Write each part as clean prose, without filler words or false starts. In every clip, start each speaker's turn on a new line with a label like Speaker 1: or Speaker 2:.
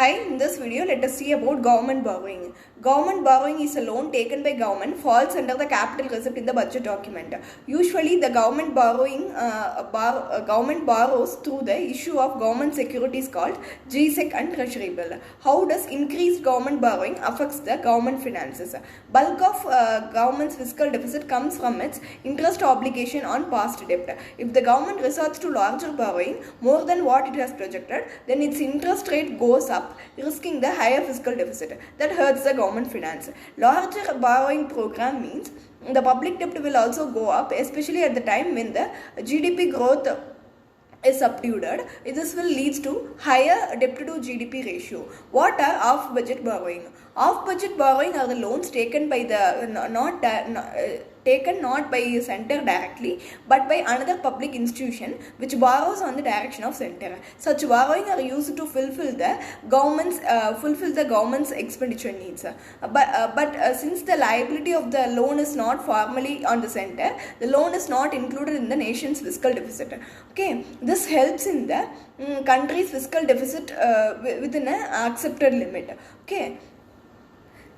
Speaker 1: Hi, in this video let us see about government borrowing. Government borrowing is a loan taken by government, falls under the capital receipt in the budget document. Usually the government borrows through the issue of government securities called GSEC and Treasury bill. How does increased government borrowing affects the government finances? Bulk of government's fiscal deficit comes from its interest obligation on past debt. If the government resorts to larger borrowing, more than what it has projected, then its interest rate goes up, risking the higher fiscal deficit. That hurts the government finance. Larger borrowing program means the public debt will also go up, especially at the time when the GDP growth is subdued. This will lead to higher debt to GDP ratio. What are off-budget borrowing? Off-budget borrowing are the loans taken by the not by center directly but by another public institution which borrows on the direction of center. Such borrowing are used to fulfill the government's expenditure needs. But since the liability of the loan is not formally on the center, the loan is not included in the nation's fiscal deficit. Okay, this helps in the country's fiscal deficit within an accepted limit. Okay.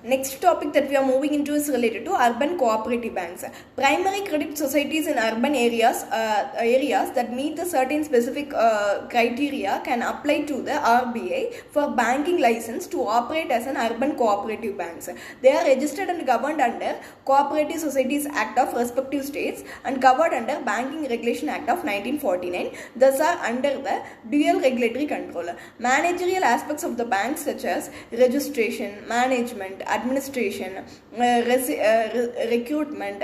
Speaker 1: Next topic that we are moving into is related to urban cooperative banks. Primary credit societies in urban areas that meet the certain specific criteria can apply to the RBI for banking license to operate as an urban cooperative banks. They are registered and governed under Cooperative Societies Act of respective states and covered under Banking Regulation Act of 1949. Thus are under the dual regulatory control. Managerial aspects of the banks such as registration, management, administration, recruitment,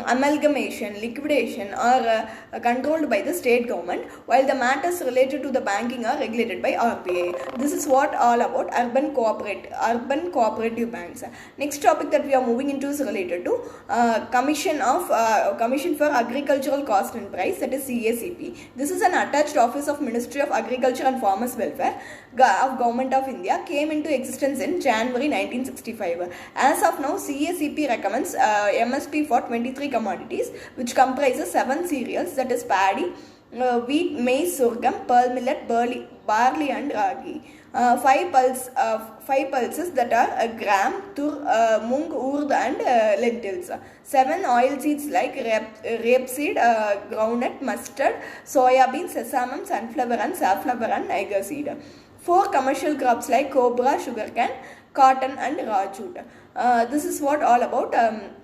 Speaker 1: amalgamation, liquidation are controlled by the state government, while the matters related to the banking are regulated by RBI. This is what all about urban cooperative banks. Next topic that we are moving into is related to Commission for Agricultural Cost and Price, that is CACP. This is an attached office of Ministry of Agriculture and Farmers Welfare of Government of India, came into existence in January 1965. As of now, CACP recommends MSP for 23 commodities, which comprises 7 cereals, that is paddy, wheat, maize, sorghum, pearl millet, barley and ragi. 5 pulses that are gram, tur, mung, urd and lentils. 7 oil seeds like rapeseed, groundnut, mustard, soya bean, sesame, sunflower and safflower and niger seed. 4 commercial crops like cobra, sugarcane, cotton and raw jute. This is what all about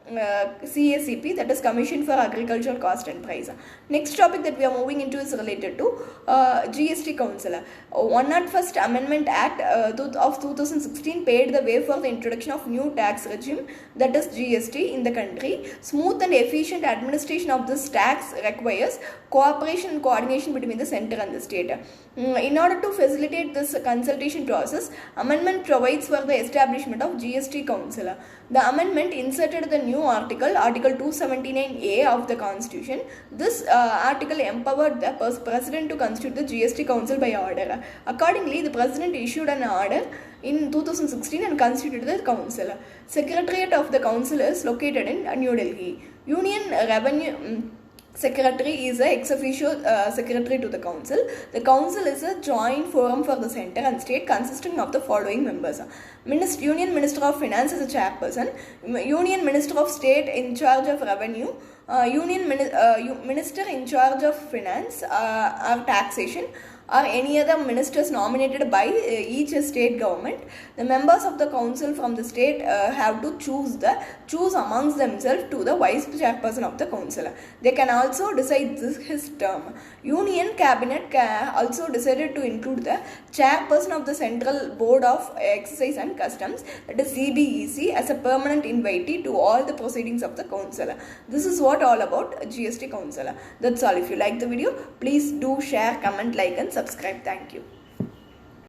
Speaker 1: CACP, that is Commission for Agricultural Cost and Price. Next topic that we are moving into is related to GST Council. 101st Amendment Act of 2016 paved the way for the introduction of new tax regime, that is GST, in the country. Smooth and efficient administration of this tax requires cooperation and coordination between the center and the state. In order to facilitate this consultation process, amendment provides for the establishment of GST Council. The amendment inserted the new article 279A of the Constitution. This article empowered the President to constitute the GST Council by order. Accordingly, the President issued an order in 2016 and constituted the Council. Secretariat of the Council is located in New Delhi. Union Revenue Secretary is the ex officio secretary to the council. The council is a joint forum for the center and state consisting of the following members. Union Minister of Finance is a chairperson. Union Minister of State in charge of Revenue. Minister in charge of Finance or Taxation, or any other ministers nominated by each state government. The members of the council from the state have to choose amongst themselves to the vice chairperson of the council. They can also decide his term. Union Cabinet also decided to include the chairperson of the Central Board of Excise and Customs, that is CBEC, as a permanent invitee to all the proceedings of the council. This is what all about GST Council. That's all. If you like the video, please do share, comment, like and subscribe. Thank you.